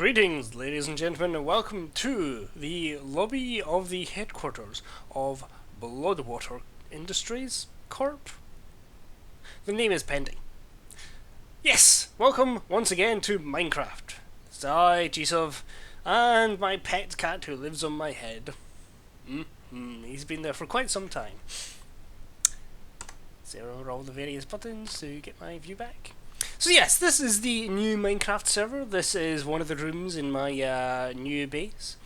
Greetings, ladies and gentlemen, and welcome to the lobby of the headquarters of Bloodwater Industries Corp. The name is pending. Yes, welcome once again to Minecraft. It's I, Jisov, and my pet cat who lives on my head. He's been there for quite some time. Zero all the various buttons to get my view back. So yes, this is the new Minecraft server. This is one of the rooms in my new base,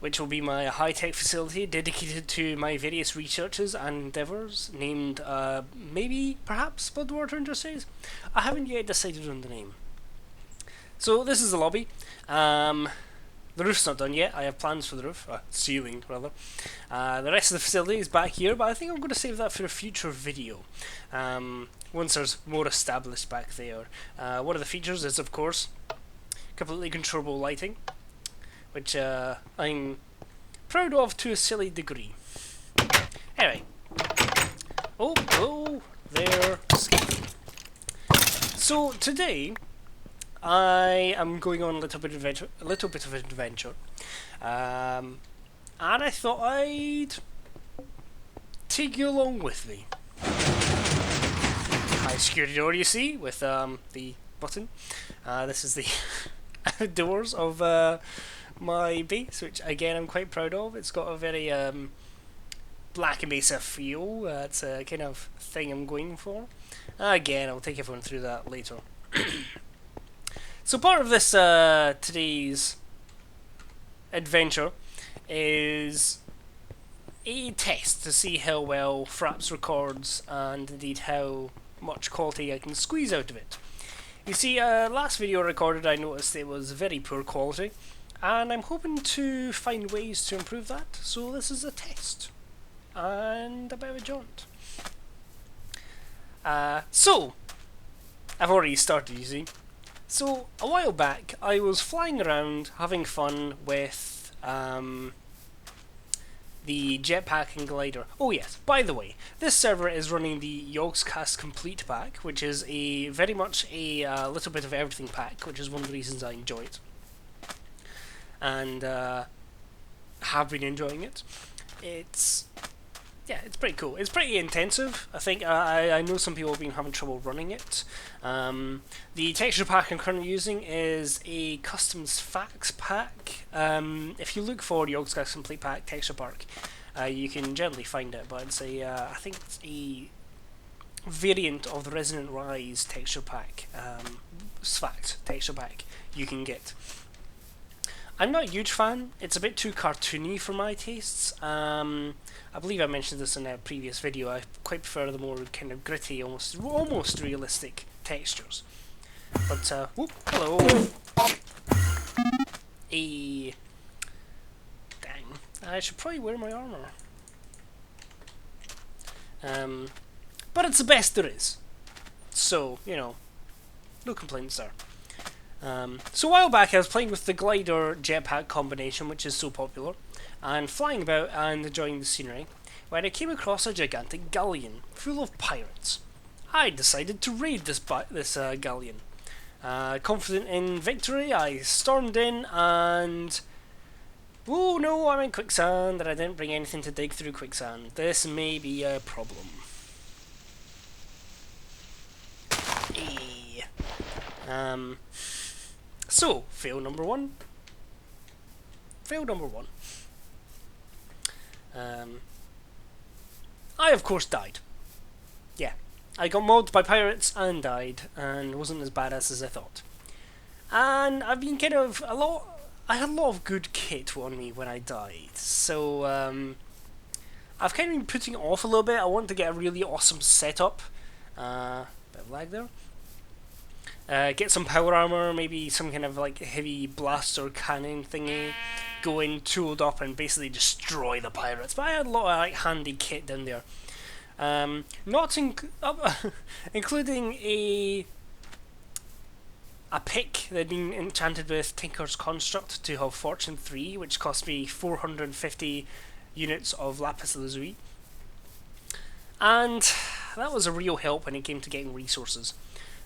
which will be my high-tech facility dedicated to my various researches and endeavours, named perhaps Bloodwater Industries. I haven't yet decided on the name. So this is the lobby. The roof's not done yet. I have plans for the roof, ceiling rather. The rest of the facility is back here, but I think I'm going to save that for a future video. Once there's more established back there. One of the features is, of course, completely controllable lighting, which I'm proud of to a silly degree. Anyway. Oh, there. So today, I am going on a little bit of adventure, and I thought I'd take you along with me. High security door, you see, with the button. This is the doors of my base, which again I'm quite proud of. It's got a very Black Mesa feel. That's a kind of thing I'm going for. Again, I'll take everyone through that later. So part of this today's adventure is a test to see how well Fraps records and indeed how much quality I can squeeze out of it. You see, last video I recorded I noticed it was very poor quality, and I'm hoping to find ways to improve that, so this is a test and a bit of a jaunt. So I've already started, you see. So, a while back, I was flying around, having fun with the jetpack and glider. Oh yes, by the way, this server is running the Yogscast Complete pack, which is very much a little bit of everything pack, which is one of the reasons I enjoy it. And have been enjoying it. It's pretty cool. It's pretty intensive. I think I know some people have been having trouble running it. The texture pack I'm currently using is a customs fax pack. If you look for Yogscast Complete Pack texture pack, you can generally find it, but it's I think it's a variant of the Resonant Rise texture pack, Sfax texture pack you can get. I'm not a huge fan. It's a bit too cartoony for my tastes. I believe I mentioned this in a previous video. I quite prefer the more kind of gritty, almost realistic textures. But hello. Dang. I should probably wear my armor. But it's the best there is. So, you know, no complaints there. So a while back I was playing with the glider jetpack combination, which is so popular, and flying about and enjoying the scenery, when I came across a gigantic galleon full of pirates. I decided to raid this galleon. Confident in victory, I stormed in and... Oh no, I'm in quicksand and I didn't bring anything to dig through quicksand. This may be a problem. So, fail number one. I of course died. Yeah, I got mobbed by pirates and died, and wasn't as badass as I thought. And I've been I had a lot of good kit on me when I died, so I've kind of been putting it off a little bit. I want to get a really awesome setup. Bit of lag there. Get some power armor, maybe some kind of like heavy blaster cannon thingy, go in tooled up and basically destroy the pirates. But I had a lot of like handy kit down there, including a pick that had been enchanted with Tinker's Construct to have Fortune 3, which cost me 450 units of lapis lazuli, and that was a real help when it came to getting resources.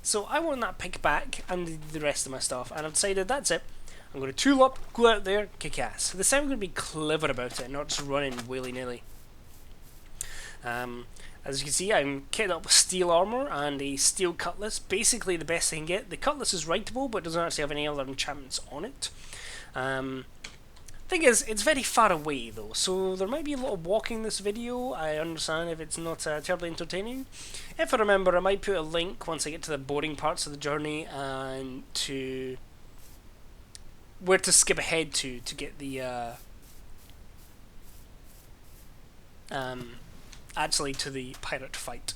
So I want that pick back and the rest of my stuff, and I've decided that's it. I'm going to tool up, go out there, kick ass. This time I'm going to be clever about it, not just running willy-nilly. As you can see, I'm kitted up with steel armor and a steel cutlass. Basically the best I can get. The cutlass is writable, but doesn't actually have any other enchantments on it. Thing is, it's very far away though, so there might be a lot of walking in this video. I understand if it's not terribly entertaining. If I remember, I might put a link once I get to the boring parts of the journey and to where to skip ahead to get the actually to the pirate fight.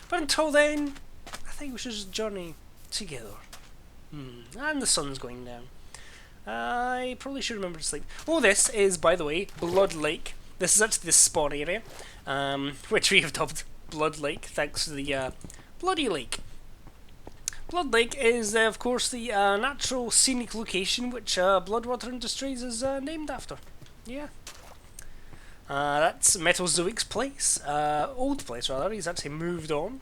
But until then, I think we should just journey together. And the sun's going down. I probably should remember to sleep. Oh, this is, by the way, Blood Lake. This is actually the spawn area, which we have dubbed Blood Lake, thanks to the Bloody Lake. Blood Lake is, of course, the natural scenic location which Bloodwater Industries is named after. Yeah. That's Metalzoic's place, old place rather. He's actually moved on.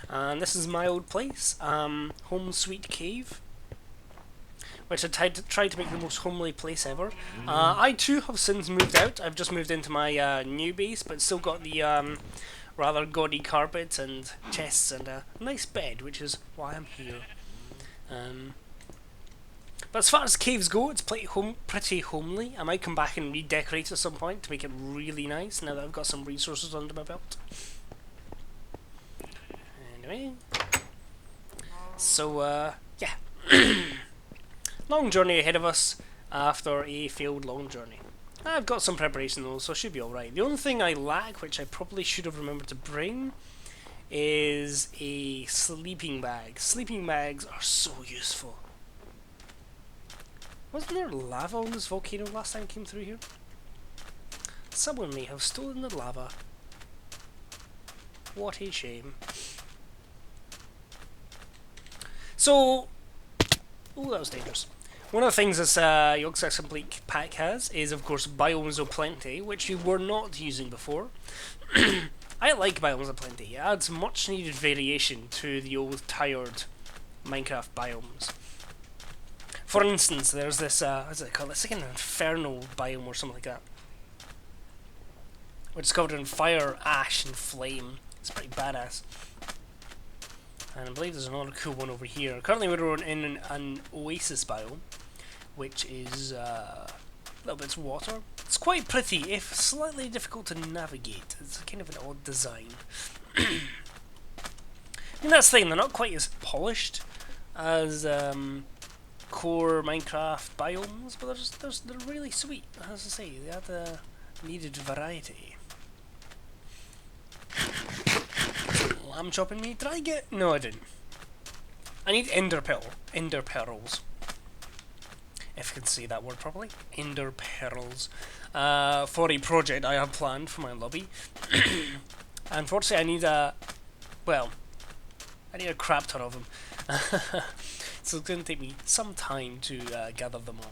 And this is my old place, Home Sweet Cave, which I tried to make the most homely place ever. I too have since moved out. I've just moved into my new base, but still got the rather gaudy carpet and chests and a nice bed, which is why I'm here. But as far as caves go, it's pretty homely. I might come back and redecorate at some point to make it really nice now that I've got some resources under my belt. Anyway, so yeah. Long journey ahead of us after a failed long journey. I've got some preparation though, so I should be alright. The only thing I lack, which I probably should have remembered to bring, is a sleeping bag. Sleeping bags are so useful. Wasn't there lava on this volcano last time I came through here? Someone may have stolen the lava. What a shame. So, ooh, that was dangerous. One of the things this Yogg-Saxon Complete pack has is, of course, Biomes of Plenty, which we were not using before. I like Biomes of Plenty. It adds much needed variation to the old, tired Minecraft biomes. For instance, there's this, what's it called? It's like an infernal biome or something like that, which is covered in fire, ash, and flame. It's pretty badass. And I believe there's another cool one over here. Currently we're in an oasis biome, which is little bits of water. It's quite pretty, if slightly difficult to navigate. It's kind of an odd design. I mean, that's the thing, they're not quite as polished as core Minecraft biomes, but they're really sweet, as I say. They have the needed variety. Lamb chopping me? Did I get? No, I didn't. I need ender pearls. If I can say that word properly. Ender pearls. For a project I have planned for my lobby. Unfortunately, I need a crap ton of them. So it's going to take me some time to gather them all.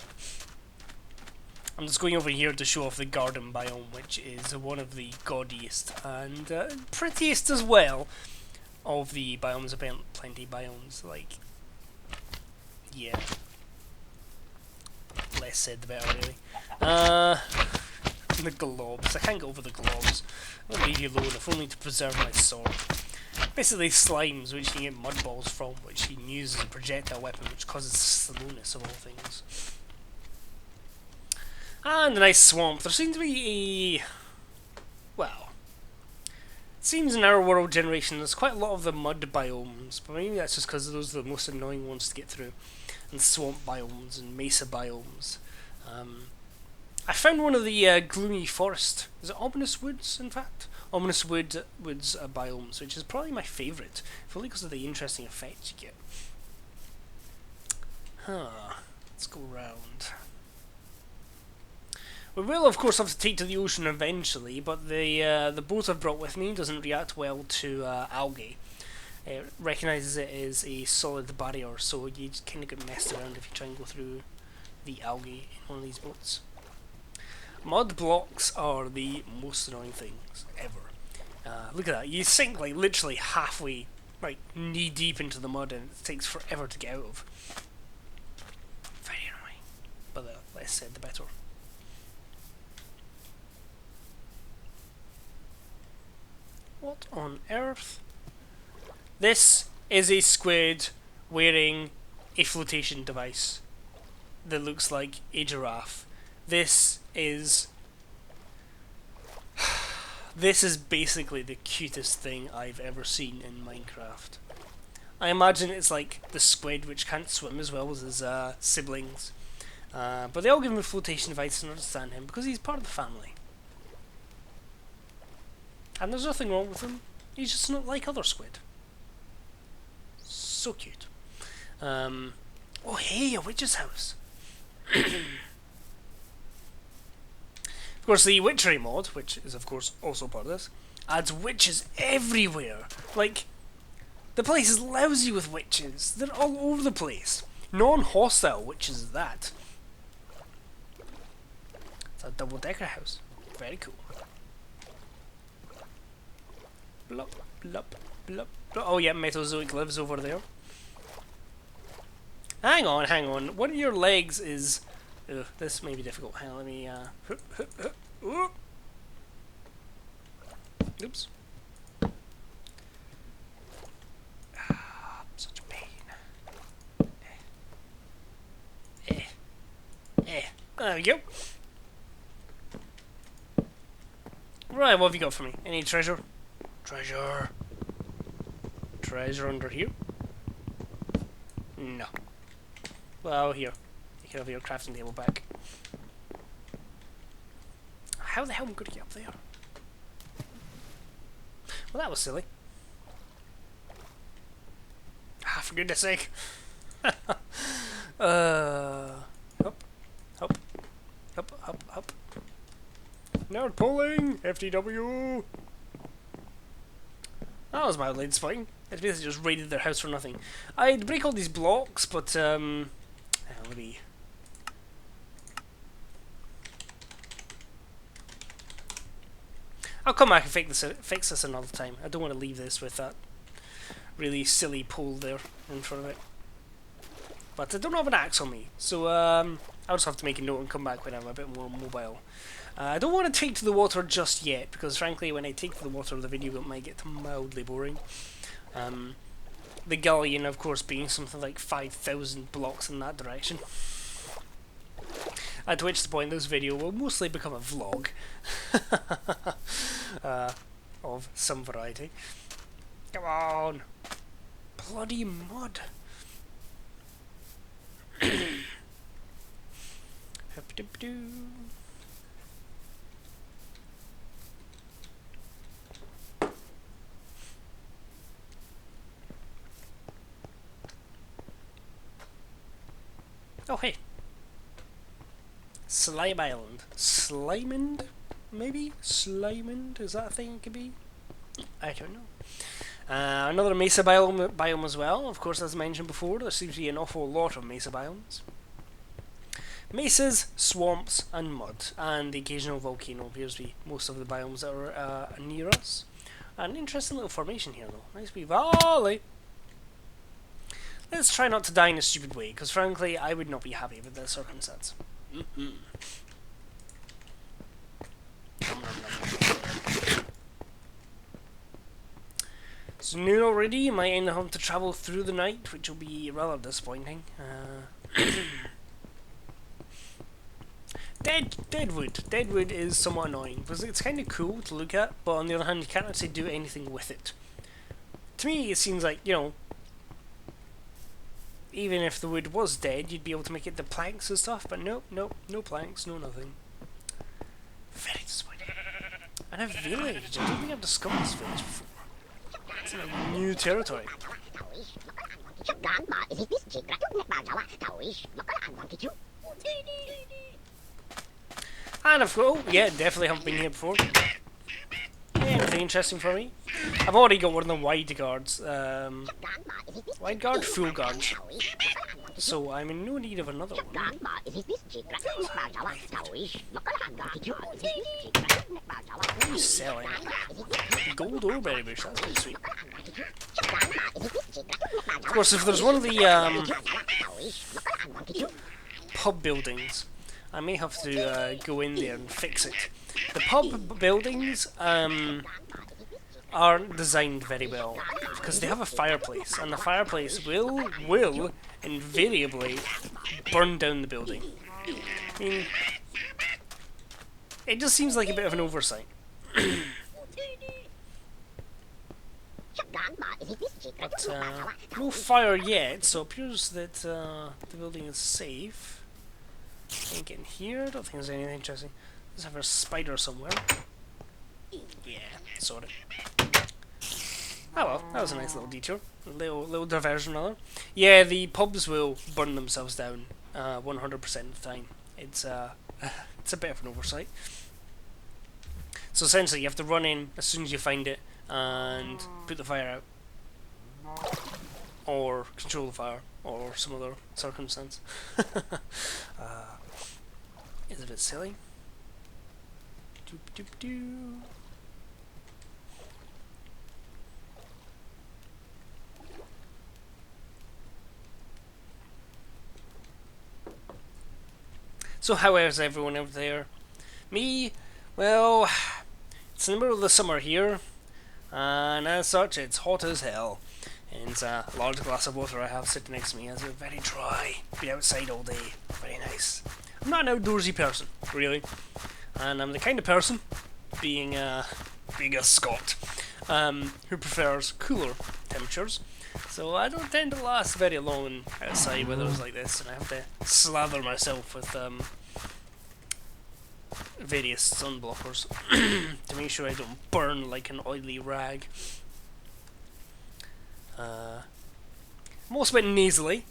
I'm just going over here to show off the garden biome, which is one of the gaudiest and prettiest as well of the Biomes of Plenty biomes. Like, yeah. Less said the better, really. The globs. I can't get over the globs. I'll leave you alone, if only to preserve my sword. Basically slimes, which you can get mud balls from, which you can use as a projectile weapon, which causes slowness of all things. And a nice swamp. There seems to be a... well, it seems in our world generation there's quite a lot of the mud biomes, but maybe that's just because those are the most annoying ones to get through. And swamp biomes and mesa biomes. I found one of the gloomy forest. Is it Ominous Woods, in fact? Ominous Woods biomes, which is probably my favourite, fully because of the interesting effects you get. Let's go round. We will, of course, have to take to the ocean eventually, but the boat I've brought with me doesn't react well to algae. It recognises it as a solid barrier, so you just kind of get messed around if you try and go through the algae in one of these boats. Mud blocks are the most annoying things ever. Look at that, you sink like literally halfway like knee deep into the mud and it takes forever to get out of. Very annoying, but the less said the better. What on earth? This is a squid wearing a flotation device that looks like a giraffe. This is basically the cutest thing I've ever seen in Minecraft. I imagine it's like the squid, which can't swim as well as his siblings. But they all give him a flotation device and understand him because he's part of the family. And there's nothing wrong with him. He's just not like other squid. So cute. Oh hey, a witch's house. Of course, the witchery mod, which is of course also part of this, adds witches everywhere. Like, the place is lousy with witches. They're all over the place. Non-hostile witches, that. It's a double-decker house. Very cool. Blup, blup, blup, blup. Oh yeah, Mesozoic lives over there. Hang on, hang on. One of your legs is... Ugh, this may be difficult. Hang on, let me... Oops. Such a pain. There we go. Right, what have you got for me? Any treasure? Treasure. Treasure under here? No. Well, here. You can have your crafting table back. How the hell am I going to get up there? Well, that was silly. Ah, for goodness sake. Up, up, up, up, up. Nerd pulling! FTW! That was mildly inspiring. It's basically just raided their house for nothing. I'd break all these blocks, but, let me... I'll come back and fix this another time. I don't want to leave this with that really silly pole there in front of it. But I don't have an axe on me, so I'll just have to make a note and come back when I'm a bit more mobile. I don't want to take to the water just yet, because frankly when I take to the water the video might get mildly boring. The galleon of course being something like 5,000 blocks in that direction. At which point this video will mostly become a vlog of some variety. Come on! Bloody mud! Oh hey! Slime Island. Slimond? Maybe? Slimond? Is that a thing it could be? I don't know. Another mesa biome as well. Of course, as mentioned before, there seems to be an awful lot of mesa biomes. Mesas, swamps, and mud. And the occasional volcano appears to be most of the biomes that are near us. An interesting little formation here, though. Nice wee valley. Let's try not to die in a stupid way, because frankly, I would not be happy with this circumstance. So noon already, you might end up having to travel through the night, which will be rather disappointing. Deadwood is somewhat annoying, because it's kind of cool to look at, but on the other hand, you can't actually do anything with it. To me, it seems like, you know, even if the wood was dead, you'd be able to make it the planks and stuff, but nope, no planks, no nothing. Very disappointing. And a village. I don't think I've discovered this village before. It's in a new territory. And of course, yeah, definitely haven't been here before. Anything interesting for me? I've already got one of the wide guards. Wide guard? Full guards. So I'm in no need of another one. Who's selling? Gold or berry bush, that's pretty sweet. Of course, if there's one of the pub buildings, I may have to go in there and fix it. The pub buildings aren't designed very well because they have a fireplace, and the fireplace will invariably burn down the building. I mean, it just seems like a bit of an oversight. But no fire yet, so it appears that the building is safe. Can't get in here. Don't think there's anything interesting. Let's have a spider somewhere. Yeah, sorted. Oh well, that was a nice little detour. Little diversion rather. Yeah, the pubs will burn themselves down 100% of the time. It's it's a bit of an oversight. So essentially you have to run in as soon as you find it and put the fire out. Or control the fire, or some other circumstance. Is it a bit silly? Doop doop doo. So how is everyone out there? Me? Well, it's in the middle of the summer here, and as such it's hot as hell. And a large glass of water I have sitting next to me as it's very dry. Be outside all day. Very nice. I'm not an outdoorsy person, really. And I'm the kind of person, being a Scot, who prefers cooler temperatures. So I don't tend to last very long outside weathers like this, and I have to slather myself with various sun blockers to make sure I don't burn like an oily rag. I'm also a bit nasally,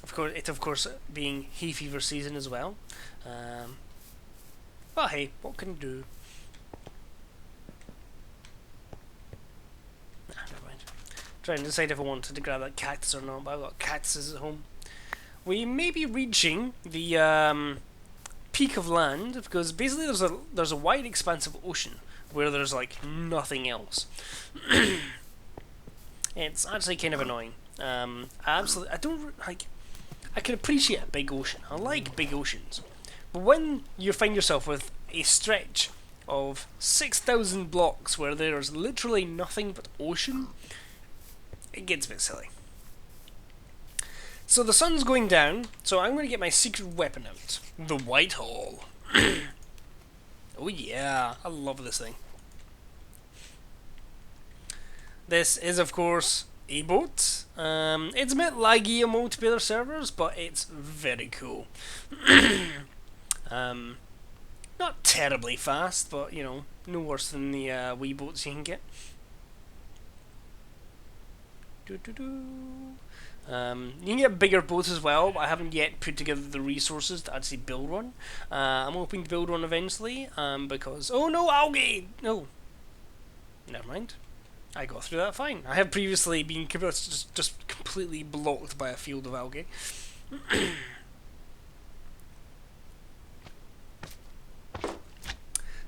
of course being hay fever season as well. But hey, what can you do? Never mind. Trying to decide if I wanted to grab that cactus or not, but I've got cactuses at home. We may be reaching the peak of land, because basically there's a wide expanse of ocean where there's like nothing else. It's actually kind of annoying. I don't like. I can appreciate a big ocean. I like big oceans, but when you find yourself with a stretch of 6,000 blocks where there's literally nothing but ocean, it gets a bit silly. So the sun's going down, so I'm going to get my secret weapon out, the Whitehall. Oh yeah, I love this thing. This is, of course, a boat. It's a bit laggy on multiplayer servers, but it's very cool. Not terribly fast, but, you know, no worse than the wee boats you can get. You can get bigger boats as well, but I haven't yet put together the resources to actually build one. I'm hoping to build one eventually, because... Oh no, algae! No. Never mind. I got through that fine. I have previously been just completely blocked by a field of algae.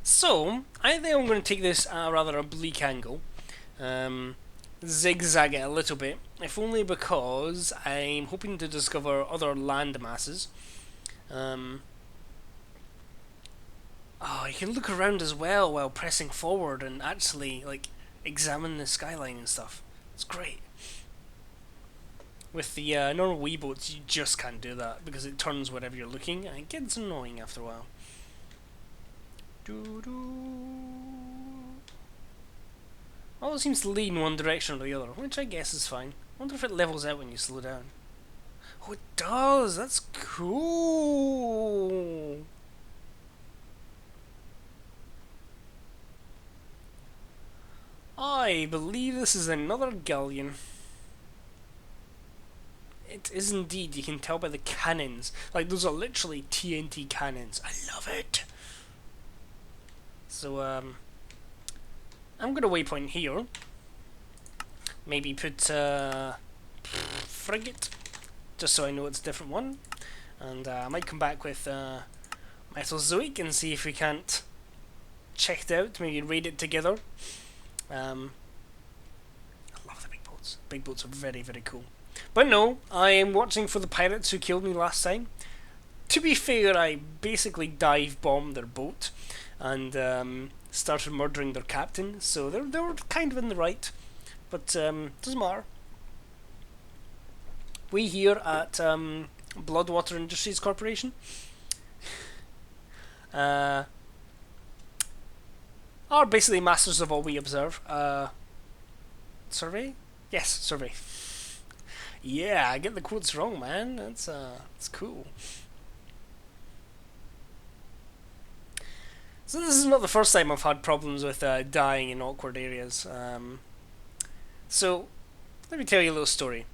So, I think I'm going to take this at a rather oblique angle. Zigzag it a little bit, if only because I'm hoping to discover other land masses. Oh, you can look around as well while pressing forward and actually, like, examine the skyline and stuff. It's great. With the normal Wii boats, you just can't do that because it turns wherever you're looking, and it gets annoying after a while. All it seems to lean one direction or the other, which I guess is fine. I wonder if it levels out when you slow down. Oh, it does! That's cool! I believe this is another galleon. It is indeed. You can tell by the cannons. Like, those are literally TNT cannons. I love it! So, I'm going to waypoint here. Maybe put, frigate. just so I know it's a different one. And I might come back with Metalzoic and see if we can't check it out, maybe raid it together. I love the big boats. Big boats are very, very cool. But no, I am watching for the pirates who killed me last time. To be fair, I basically dive bombed their boat and started murdering their captain, so they were kind of in the right. But doesn't matter. We here at Bloodwater Industries Corporation are basically masters of all we observe. Survey? Yes, survey. Yeah, I get the quotes wrong, man. That's cool. So this is not the first time I've had problems with dying in awkward areas. So let me tell you a little story.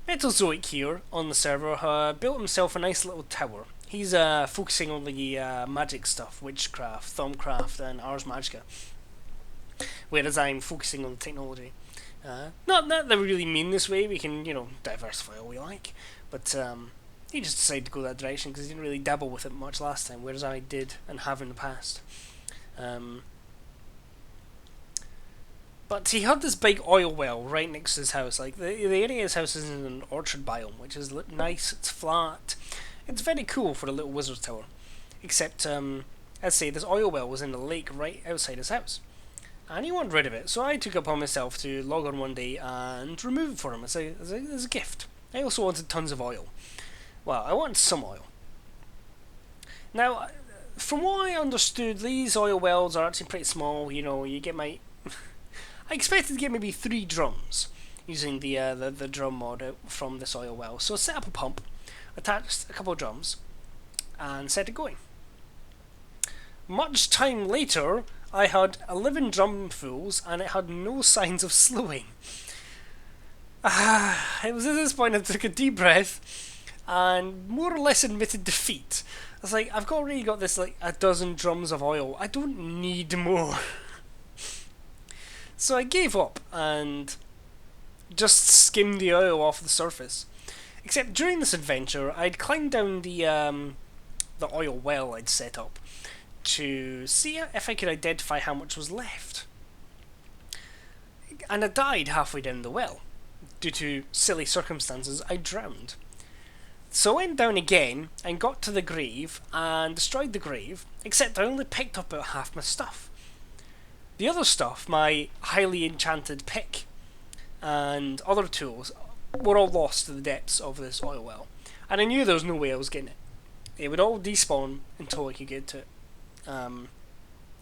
Metalzoic here on the server built himself a nice little tower. He's focusing on the magic stuff, witchcraft, thumbcraft, and Ars Magica, whereas I'm focusing on the technology. Not that we really mean this way. We can, diversify all we like, but he just decided to go that direction because he didn't really dabble with it much last time, whereas I did and have in the past. But he had this big oil well right next to his house. Like the area of his house is in an orchard biome, which is nice. It's flat. It's very cool for a little wizard tower. Except, I'd say this oil well was in a lake right outside his house, and he wanted rid of it. So I took it upon myself to log on one day and remove it for him as a gift. I also wanted tons of oil. Well, I wanted some oil. Now, from what I understood, these oil wells are actually pretty small. You get my I expected to get maybe 3 drums using the drum mod from this oil well. So I set up a pump, attached a couple of drums, and set it going. Much time later, I had 11 drumfuls, and it had no signs of slowing. It was at this point I took a deep breath and more or less admitted defeat. I was like, I've already got this like a dozen drums of oil. I don't need more. So I gave up and just skimmed the oil off the surface. Except during this adventure, I'd climbed down the oil well I'd set up to see if I could identify how much was left. And I died halfway down the well. Due to silly circumstances, I drowned. So I went down again and got to the grave and destroyed the grave, except I only picked up about half my stuff. The other stuff, my highly enchanted pick and other tools, were all lost to the depths of this oil well. And I knew there was no way I was getting it. It would all despawn until I could get to it.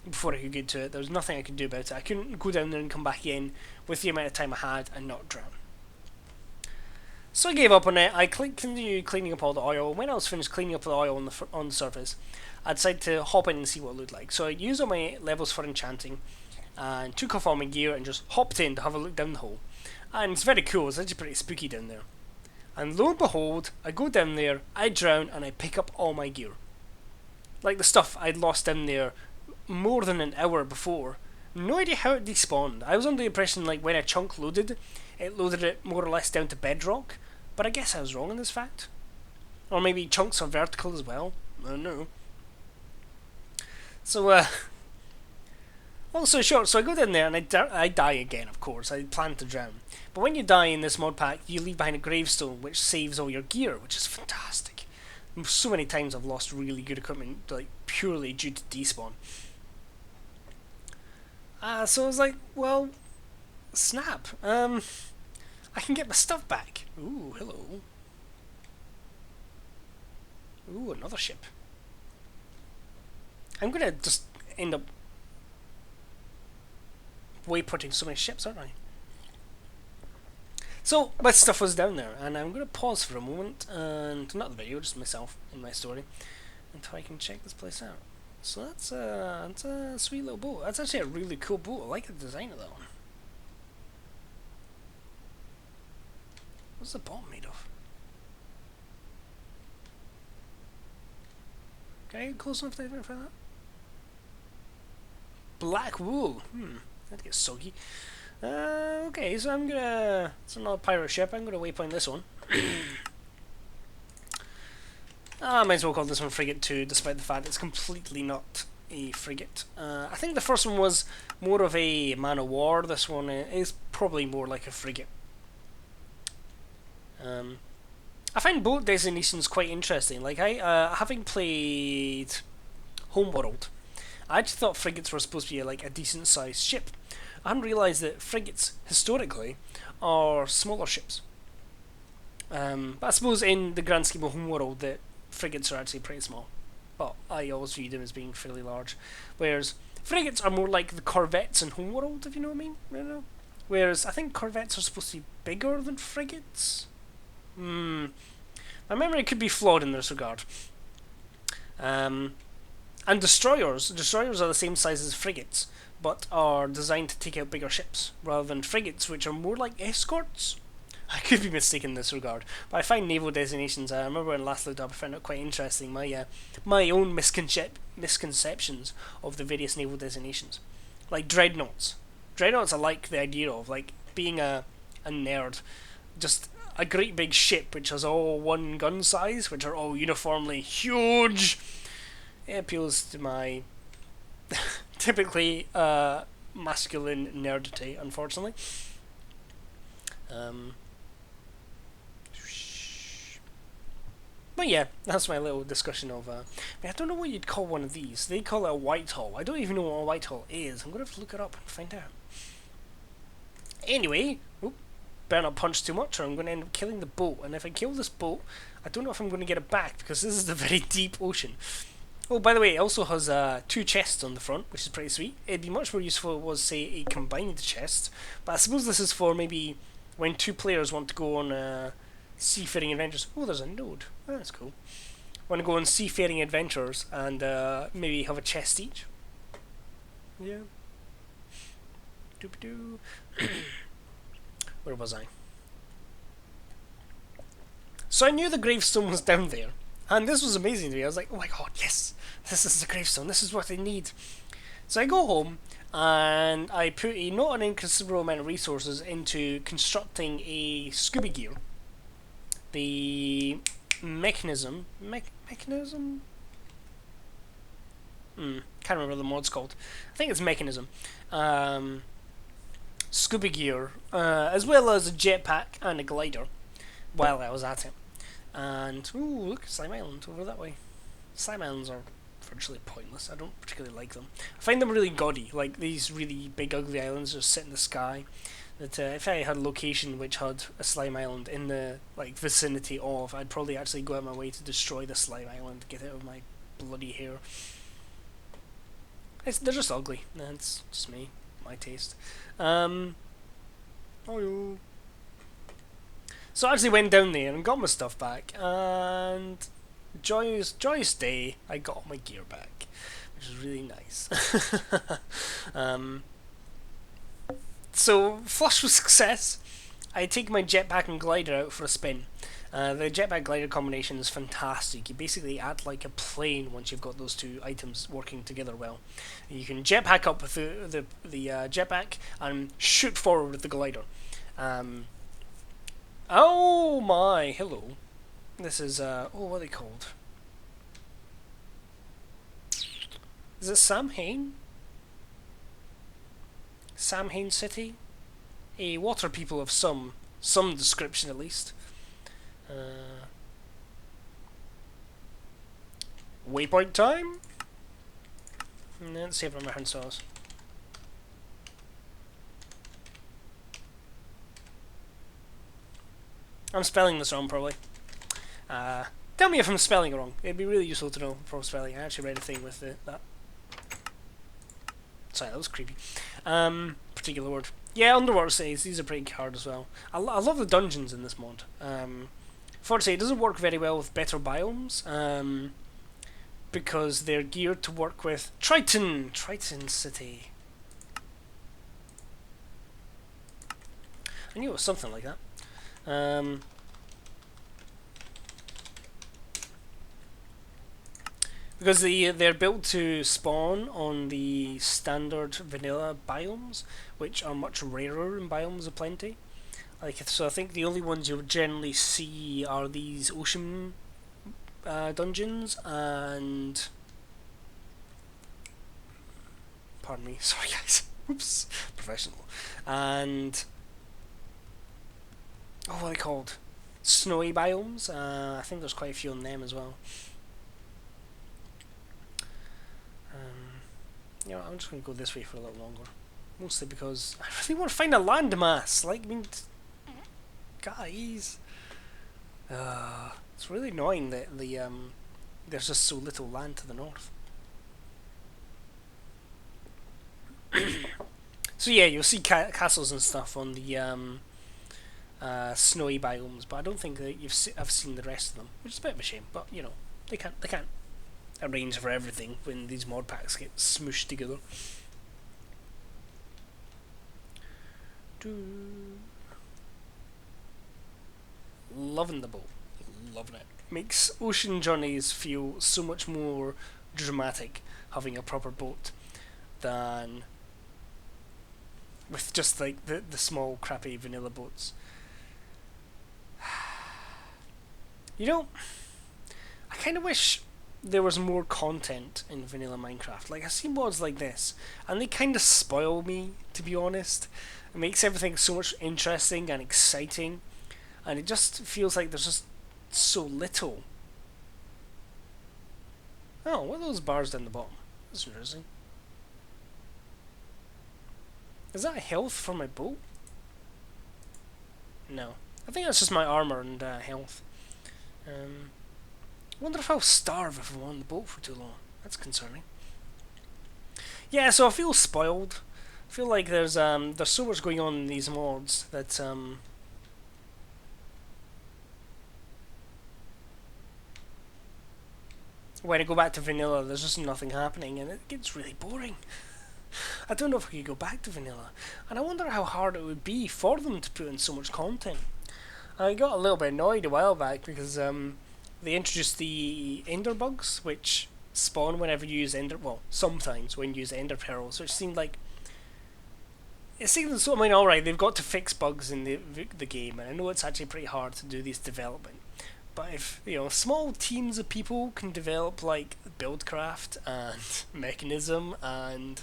Before I could get to it, there was nothing I could do about it. I couldn't go down there and come back in with the amount of time I had and not drown. So I gave up on it. I continued cleaning up all the oil. When I was finished cleaning up the oil on the surface, I decided to hop in and see what it looked like. So I used all my levels for enchanting and took off all my gear and just hopped in to have a look down the hole. And it's very cool. It's actually pretty spooky down there. And lo and behold, I go down there, I drown, and I pick up all my gear. Like the stuff I'd lost down there more than an hour before. No idea how it despawned. I was under the impression like when a chunk loaded, it loaded it more or less down to bedrock. But I guess I was wrong in this fact. Or maybe chunks are vertical as well. I don't know. So, long story short, so I go down there and I die again, of course. I plan to drown. But when you die in this mod pack, you leave behind a gravestone which saves all your gear, which is fantastic. So many times I've lost really good equipment, like, purely due to despawn. So I was like, well, snap. I can get my stuff back. Ooh, hello. Ooh, another ship. I'm gonna just end up wayputting so many ships, aren't I? So, my stuff was down there, and I'm gonna pause for a moment, and not the video, just myself in my story, until I can check this place out. So that's a sweet little boat. That's actually a really cool boat. I like the design of that one. What's the bottom made of? Can I get close enough to identify that? Black wool. That gets soggy. Okay, so I'm gonna... It's another pirate ship. I'm gonna waypoint this one. I might as well call this one Frigate 2, despite the fact it's completely not a frigate. I think the first one was more of a man of war. This one is probably more like a frigate. I find boat designations quite interesting. Like having played Homeworld, I actually thought frigates were supposed to be like a decent sized ship. I hadn't realised that frigates historically are smaller ships. But I suppose in the grand scheme of Homeworld, that frigates are actually pretty small. But I always view them as being fairly large. Whereas frigates are more like the corvettes in Homeworld, if you know what I mean. You know? Whereas I think corvettes are supposed to be bigger than frigates. My memory could be flawed in this regard. And destroyers are the same size as frigates, but are designed to take out bigger ships, rather than frigates, which are more like escorts. I could be mistaken in this regard, but I find naval designations, I remember when last looked up, I found it quite interesting, my own misconceptions of the various naval designations. Like dreadnoughts. Dreadnoughts I like the idea of, like, being a nerd. Just a great big ship which has all one gun size, which are all uniformly huge. It appeals to my typically masculine nerdity, unfortunately. But yeah, that's my little discussion of. I don't know what you'd call one of these. They call it a Whitehall. I don't even know what a Whitehall is. I'm gonna have to look it up and find out. Anyway, better not punch too much, or I'm gonna end up killing the boat. And if I kill this boat, I don't know if I'm gonna get it back because this is a very deep ocean. Oh, by the way, it also has 2 chests on the front, which is pretty sweet. It'd be much more useful if it was, say, a combined chest. But I suppose this is for maybe when 2 players want to go on seafaring adventures. Oh, there's a node. Oh, that's cool. Want to go on seafaring adventures and maybe have a chest each. Yeah. Doop-doo. Where was I? So I knew the gravestone was down there. And this was amazing to me. I was like, oh my god, yes! This is the gravestone. This is what I need. So I go home and I put a not an inconsiderable amount of resources into constructing a scuba gear. The mechanism? Mechanism? Can't remember what the mod's called. I think it's mechanism. Scuba gear, as well as a jetpack and a glider while I was at it. And, ooh, look, Slime Island over that way. Slime Islands are virtually pointless. I don't particularly like them. I find them really gaudy, like these really big ugly islands just sit in the sky. That if I had a location which had a slime island in the vicinity of, I'd probably actually go out of my way to destroy the slime island, get it out of my bloody hair. They're just ugly. That's just me, my taste. Oh. So I actually went down there and got my stuff back, and joyous day, I got all my gear back, which was really nice. So, flush with success, I take my jetpack and glider out for a spin. The jetpack glider combination is fantastic. You basically act like a plane once you've got those 2 items working together well. You can jetpack up with the jetpack and shoot forward with the glider. Oh my, hello. This is, what are they called? Is it Sam Hain? Sam Hain City? A water people of some description at least. Waypoint time? Let's see if I'm around stars. I'm spelling this wrong, probably. Tell me if I'm spelling it wrong. It'd be really useful to know if I'm spelling. I actually read a thing with that. Sorry, that was creepy. Particular word. Yeah, Underwater Cities. These are pretty hard as well. I love the dungeons in this mod. Fortunately, it doesn't work very well with better biomes. Because they're geared to work with Triton City. I knew it was something like that. Because they're built to spawn on the standard vanilla biomes, which are much rarer in biomes of plenty. So I think the only ones you'll generally see are these ocean dungeons and... Pardon me, sorry guys. Oops, professional. And... Oh, what are they called? Snowy biomes. I think there's quite a few on them as well. You know, I'm just going to go this way for a little longer. Mostly because I really want to find a landmass. Like, I mean, guys. It's really annoying that there's just so little land to the north. So yeah, you'll see castles and stuff on the snowy biomes, but I don't think that I've seen the rest of them, which is a bit of a shame. But you know, they can't arrange for everything when these mod packs get smooshed together. Loving the boat, loving it. Makes ocean journeys feel so much more dramatic having a proper boat than with just like the small crappy vanilla boats. You know, I kind of wish there was more content in vanilla Minecraft. Like, I see mods like this, and they kind of spoil me, to be honest. It makes everything so much interesting and exciting, and it just feels like there's just so little. Oh, what are those bars down the bottom? That's interesting. Is that health for my boat? No. I think that's just my armor and health. I wonder if I'll starve if I'm on the boat for too long. That's concerning. Yeah, so I feel spoiled. I feel like there's so much going on in these mods that when I go back to vanilla, there's just nothing happening, and it gets really boring. I don't know if I could go back to vanilla, and I wonder how hard it would be for them to put in so much content. I got a little bit annoyed a while back because they introduced the ender bugs, which spawn whenever you use ender. Well, sometimes when you use ender pearls, which seemed like it seems so. I mean, all right, they've got to fix bugs in the game, and I know it's actually pretty hard to do these development. But if you know, small teams of people can develop like Buildcraft and Mechanism and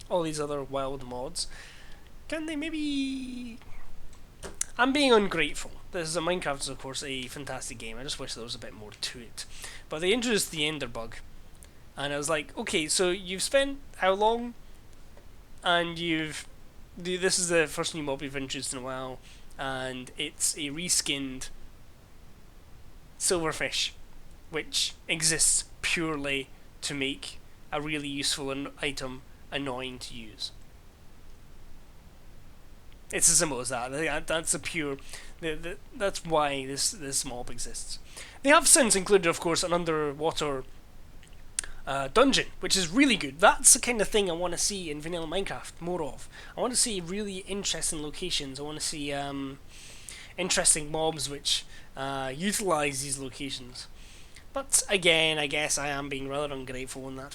all these other wild mods, can they maybe? I'm being ungrateful. This is Minecraft is of course a fantastic game. I just wish there was a bit more to it. But they introduced the Ender bug, and I was like, okay, so you've spent how long? And this is the first new mob you've introduced in a while, and it's a reskinned silverfish, which exists purely to make a really useful item annoying to use. It's as simple as that. That's a pure. That's why this mob exists. They have since included, of course, an underwater dungeon, which is really good. That's the kind of thing I want to see in vanilla Minecraft more of. I want to see really interesting locations. I want to see interesting mobs which utilize these locations. But again, I guess I am being rather ungrateful in that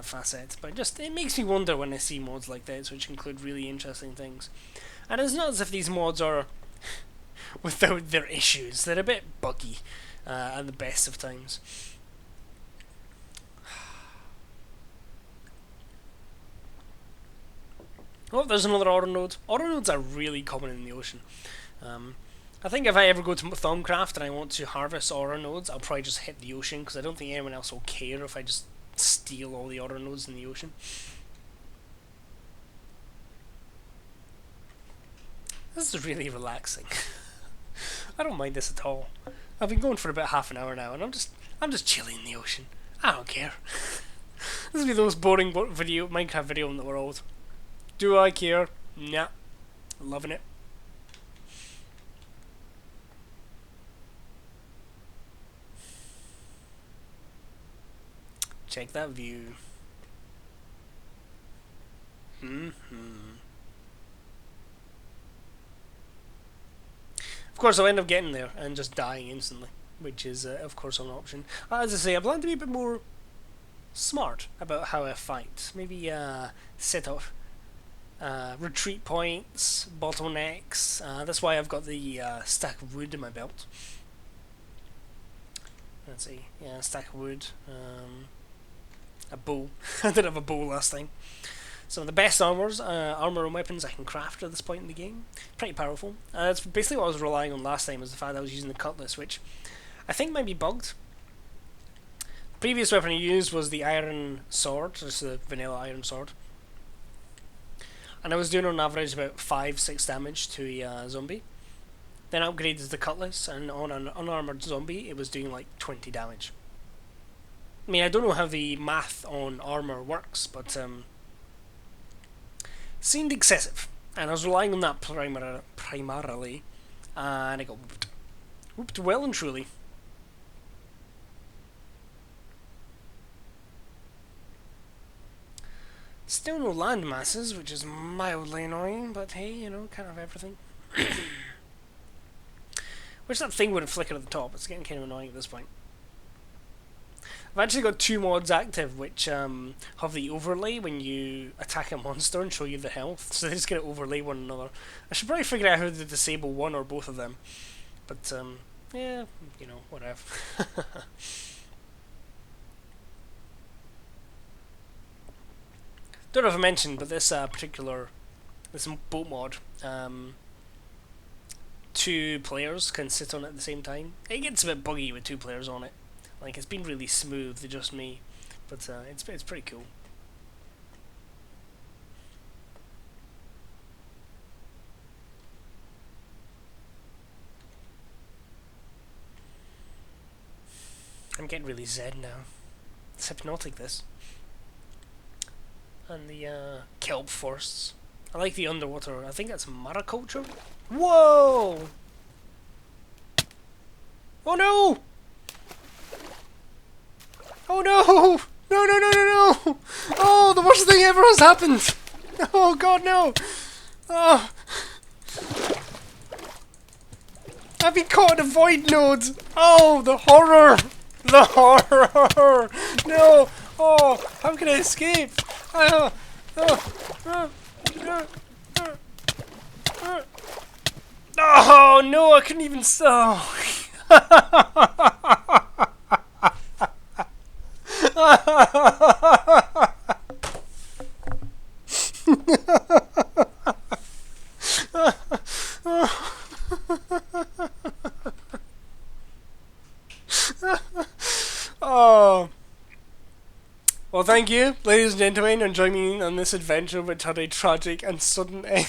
facet. But just it makes me wonder when I see mods like this, which include really interesting things. And it's not as if these mods are without their issues. They're a bit buggy at the best of times. Oh, there's another auto node. Auto nodes are really common in the ocean. I think if I ever go to Thumbcraft and I want to harvest aura nodes, I'll probably just hit the ocean, because I don't think anyone else will care if I just steal all the aura nodes in the ocean. This is really relaxing. I don't mind this at all. I've been going for about half an hour now, and I'm just chilling in the ocean. I don't care. This will be the most boring Minecraft video in the world. Do I care? Nah. Loving it. Check that view. Of course, I'll end up getting there and just dying instantly, which is, of course, an option. As I say, I plan to be a bit more smart about how I fight. Maybe set up retreat points, bottlenecks. That's why I've got the stack of wood in my belt. Let's see. Yeah, a stack of wood. A bow. I did have a bow last time. Some of the best armor and weapons I can craft at this point in the game. Pretty powerful. That's basically what I was relying on last time, was the fact that I was using the cutlass, which I think might be bugged. The previous weapon I used was the iron sword, just the vanilla iron sword. And I was doing on average about 5-6 damage to a zombie. Then I upgraded the cutlass, and on an unarmored zombie, it was doing like 20 damage. I mean, I don't know how the math on armor works, but seemed excessive, and I was relying on that primarily, and I got whooped well and truly. Still no land masses, which is mildly annoying, but hey, you know, kind of everything. Wish that thing wouldn't flicker at the top. It's getting kind of annoying at this point. I've actually got 2 mods active which have the overlay when you attack a monster and show you the health, so they just get to overlay one another. I should probably figure out how to disable one or both of them, but yeah, you know, whatever. Don't know if I mentioned, but this this boat mod, 2 players can sit on it at the same time. It gets a bit buggy with 2 players on it. Like, it's been really smooth, just me, but it's pretty cool. I'm getting really zen now. It's hypnotic, this. And the kelp forests. I like the underwater. I think that's mariculture. Whoa! Oh no! Oh no! No, no, no, no, no! Oh, the worst thing ever has happened! Oh god, no! Oh! I've been caught in a void node! Oh, the horror! The horror! No! Oh, how can I escape? Oh no, I couldn't even... Oh. Oh. Well, thank you, ladies and gentlemen, for joining me on this adventure which had a tragic and sudden end.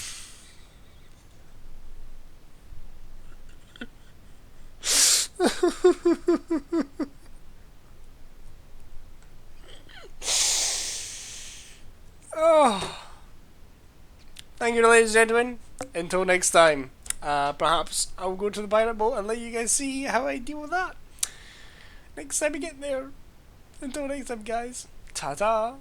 Oh. Thank you, ladies and gentlemen. Until next time. Perhaps I'll go to the pirate boat and let you guys see how I deal with that. Next time we get there. Until next time, guys. Ta-ta.